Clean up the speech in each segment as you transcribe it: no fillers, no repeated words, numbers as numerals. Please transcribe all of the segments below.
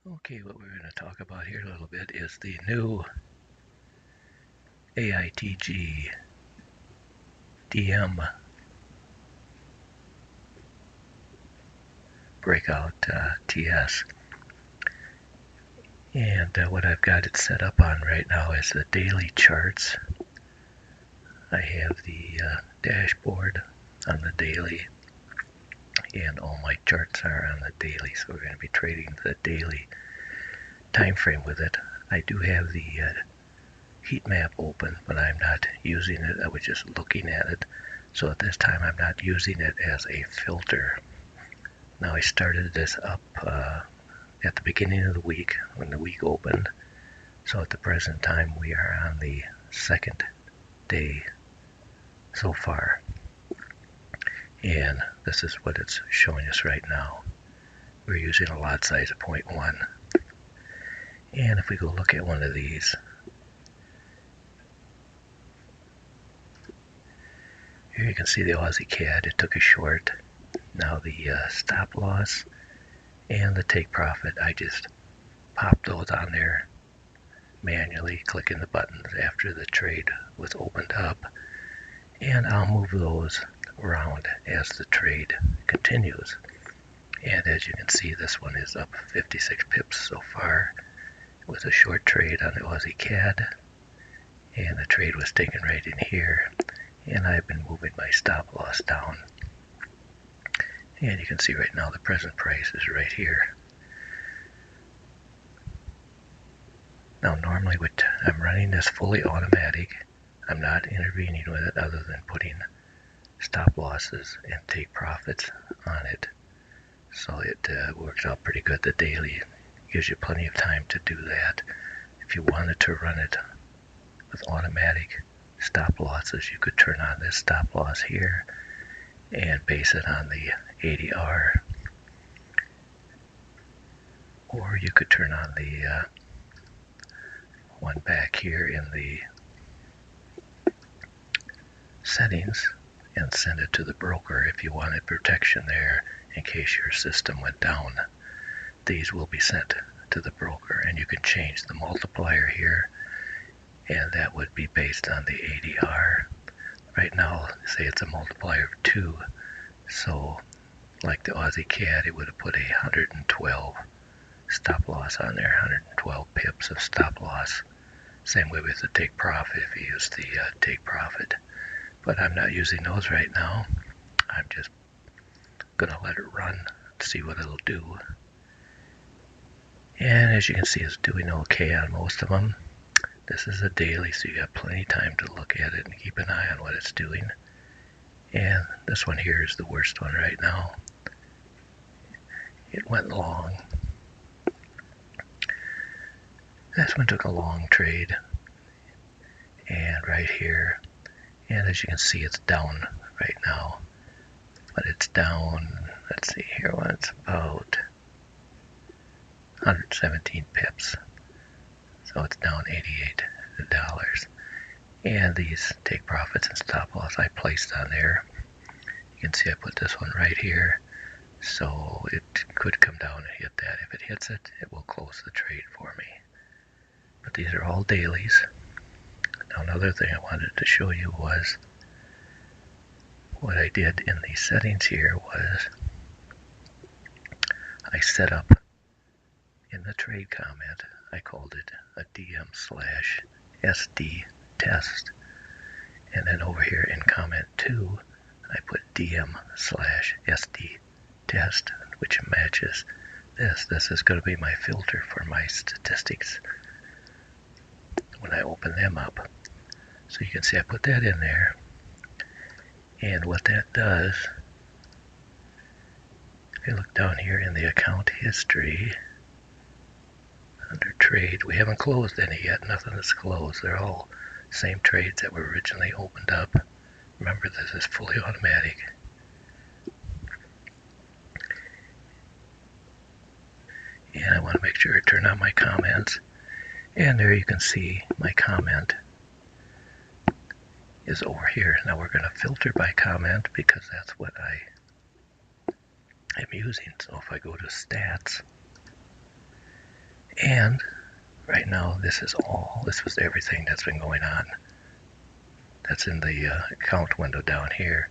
Okay, what we're going to talk about here a little bit is the new Aitg Dm breakout TS. And what I've got it set up on right now is the daily charts. I have the dashboard on the daily, and all my charts are on the daily, so we're going to be trading the daily time frame with it. I do have the heat map open, but I'm not using it. I was just looking at it, so at this time I'm not using it as a filter. Now I started this up at the beginning of the week when the week opened, so at the present time we are on the second day so far, and this is what it's showing us right now. We're using a lot size of 0.1, and if we go look at one of these, here you can see the Aussie CAD. It took a short. Now the stop loss and the take profit, I just popped those on there manually, clicking the buttons after the trade was opened up, and I'll move those around as the trade continues. And as you can see, this one is up 56 pips so far with a short trade on the Aussie CAD, and the trade was taken right in here, and I've been moving my stop loss down. And you can see right now the present price is right here. Now normally I'm running this fully automatic. I'm not intervening with it other than putting stop losses and take profits on it. So it works out pretty good. The daily gives you plenty of time to do that. If you wanted to run it with automatic stop losses, you could turn on this stop loss here and base it on the ADR, or you could turn on the one back here in the settings and send it to the broker if you wanted protection there in case your system went down. These will be sent to the broker, and you can change the multiplier here, and that would be based on the ADR. Right now, say it's a multiplier of 2, so like the Aussie CAD, it would have put 112 stop loss on there, 112 pips of stop loss. Same way with the take profit if you use the take profit. But I'm not using those right now. I'm just going to let it run to see what it'll do. And as you can see, it's doing okay on most of them. This is a daily, so you got plenty of time to look at it and keep an eye on what it's doing. And this one here is the worst one right now. It went long. This one took a long trade. And right here, and as you can see, it's down right now. But it's down, let's see here, it's about 117 pips. So it's down $88. And these take profits and stop loss I placed on there. You can see I put this one right here. So it could come down and hit that. If it hits it, it will close the trade for me. But these are all dailies. Now another thing I wanted to show you was what I did in the settings here was I set up in the trade comment, I called it a DM / SD test. And then over here in comment 2, I put DM / SD test, which matches this. This is going to be my filter for my statistics. When I open them up. So you can see I put that in there. And what that does, if you look down here in the account history, under trade, we haven't closed any yet. Nothing is closed. They're all same trades that were originally opened up. Remember, this is fully automatic. And I want to make sure I turn on my comments. And there you can see my comment is over here. Now we're going to filter by comment because that's what I am using. So if I go to stats, and right now this was everything that's been going on. That's in the account window down here.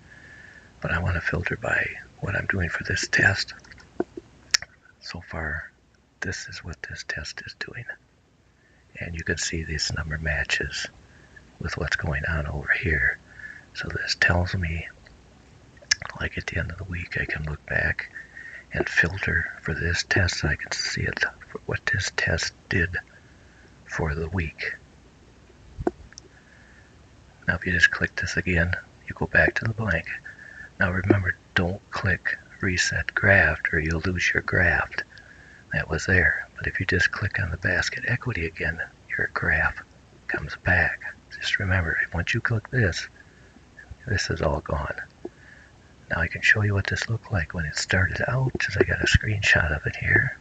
But I want to filter by what I'm doing for this test. So far, this is what this test is doing. And you can see this number matches with what's going on over here. So this tells me, like at the end of the week, I can look back and filter for this test so I can see it, for what this test did for the week. Now if you just click this again, you go back to the blank. Now remember, don't click reset graph or you'll lose your graph that was there. But if you just click on the basket equity again, your graph comes back. Just remember, once you click this is all gone. Now I can show you what this looked like when it started out, because I got a screenshot of it here.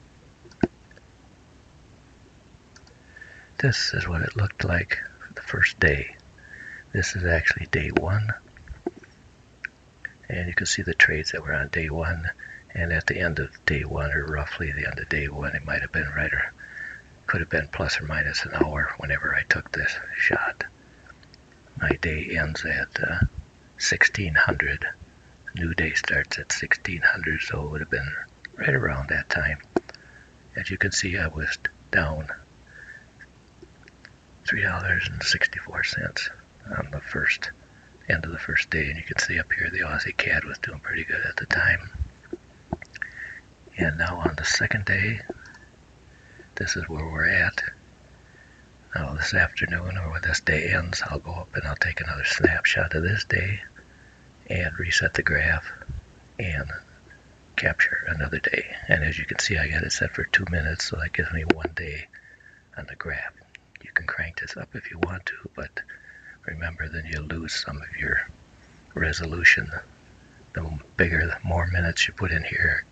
This is what it looked like the first day. This is actually day one. And you can see the trades that were on day one. And at the end of day one, or roughly the end of day one, it might have been right, or could have been plus or minus an hour whenever I took this shot. My day ends at 1600. New day starts at 1600, so it would have been right around that time. As you can see, I was down $3.64 on the end of the first day. And you can see up here the Aussie CAD was doing pretty good at the time. And now on the second day, this is where we're at. Now this afternoon, or when this day ends, I'll go up and I'll take another snapshot of this day and reset the graph and capture another day. And as you can see, I got it set for 2 minutes, so that gives me 1 day on the graph. You can crank this up if you want to, but remember, then you'll lose some of your resolution. The more minutes you put in here,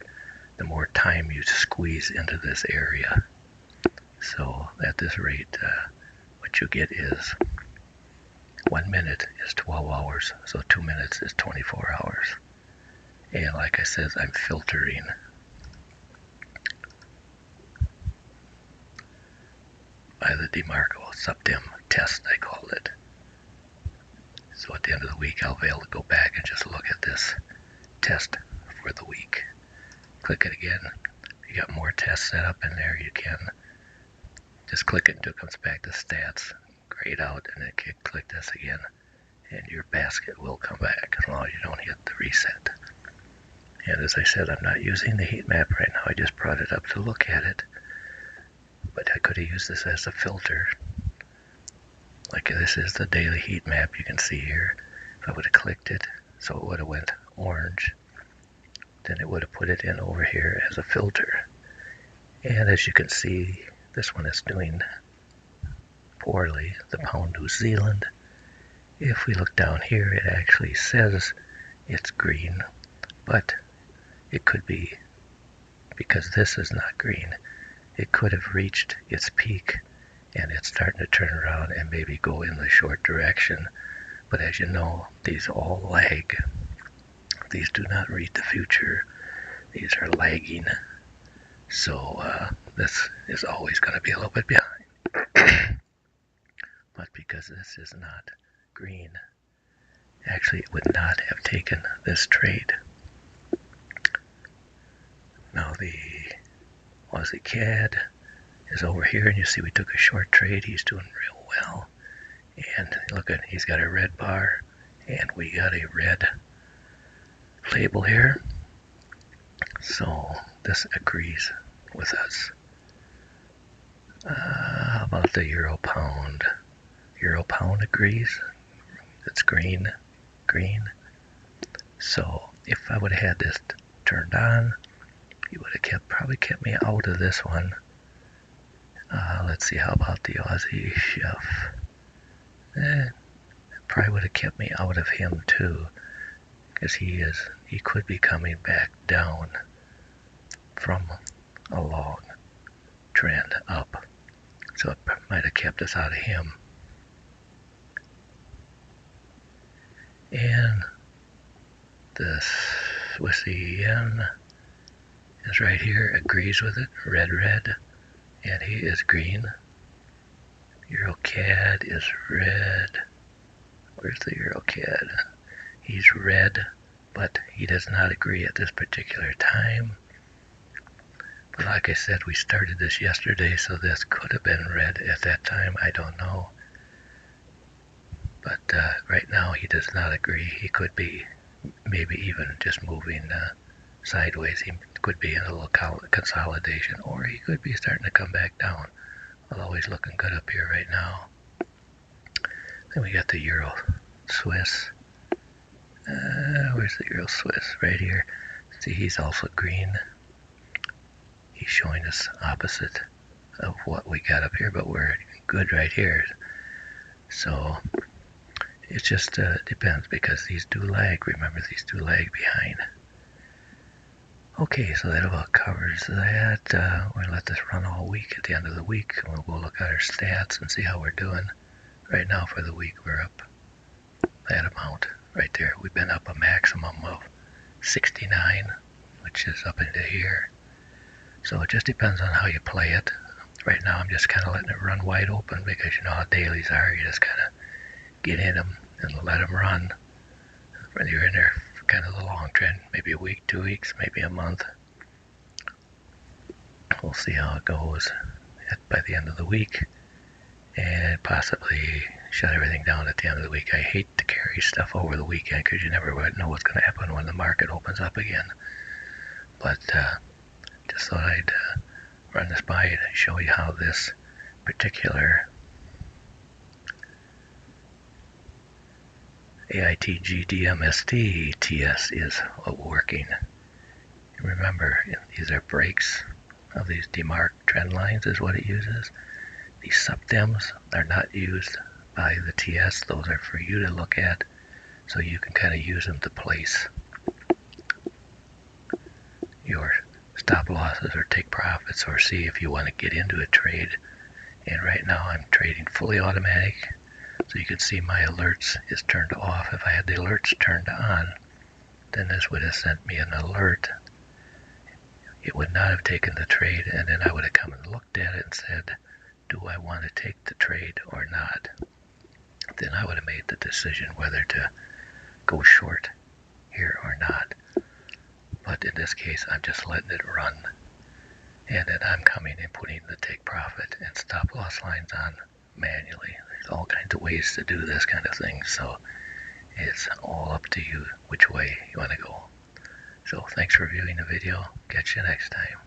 the more time you squeeze into this area. So at this rate, what you get is 1 minute is 12 hours, so 2 minutes is 24 hours. And like I said, I'm filtering by the DeMarco subdim test, I called it. So at the end of the week, I'll be able to go back and just look at this test for the week. Click it again. If you got more tests set up in there, you can just click it until it comes back to stats, grayed out, and then click this again, and your basket will come back as long as you don't hit the reset. And as I said, I'm not using the heat map right now. I just brought it up to look at it, but I could have used this as a filter. Like this is the daily heat map you can see here. If I would have clicked it, so it would have went orange, then it would have put it in over here as a filter. And as you can see, this one is doing poorly, the pound New Zealand. If we look down here, it actually says it's green, but it could be, because this is not green, it could have reached its peak and it's starting to turn around and maybe go in the short direction. But as you know, these all lag. These do not read the future. These are lagging. So this is always going to be a little bit behind. But because this is not green, actually it would not have taken this trade. Now the Aussie CAD is over here, and you see we took a short trade. He's doing real well. And look at, he's got a red bar, and we got a red label here. So this agrees with us. How about the euro pound? euro pound agrees. It's green, green. So if I would have had this turned on, he would have probably kept me out of this one. Let's see, how about the Aussie Chef? Probably would have kept me out of him too, because he could be coming back down from a long trend up. So it might have kept us out of him. And the Swiss yen is right here, agrees with it, red, red, and he is green. Euro CAD is red. Where's the Euro CAD? He's red, but he does not agree at this particular time. But like I said, we started this yesterday, so this could have been red at that time. I don't know. But right now he does not agree. He could be maybe even just moving sideways. He could be in a little consolidation, or he could be starting to come back down. Although he's looking good up here right now. Then we got the Euro Swiss. Where's the Euro Swiss? Right here. See, he's also green. He's showing us opposite of what we got up here, but we're good right here. So it just depends, because these do lag. Remember, these do lag behind. Okay, so that about covers that. We're going to let this run all week. At the end of the week, we'll go look at our stats and see how we're doing. Right now for the week, we're up that amount right there. We've been up a maximum of 69, which is up into here. So it just depends on how you play it. Right now I'm just kind of letting it run wide open, because you know how dailies are. You just kind of get in them and let them run. When you're in there for kind of the long trend, maybe a week, 2 weeks, maybe a month. We'll see how it goes by the end of the week, and possibly shut everything down at the end of the week. I hate to carry stuff over the weekend, because you never know what's going to happen when the market opens up again. But just thought I'd run this by and show you how this particular Aitg Dm Sd Ts is working. Remember, these are breaks of these demarc trend lines is what it uses. These subdems are not used by the TS. Those are for you to look at, so you can kind of use them to place your stop losses or take profits, or see if you want to get into a trade. And right now I'm trading fully automatic, so you can see my alerts is turned off. If I had the alerts turned on, then this would have sent me an alert. It would not have taken the trade, and then I would have come and looked at it and said, do I want to take the trade or not? Then I would have made the decision whether to go short here or not. But in this case, I'm just letting it run, and then I'm coming and putting the take profit and stop loss lines on manually. There's all kinds of ways to do this kind of thing, so it's all up to you which way you want to go. So thanks for viewing the video. Catch you next time.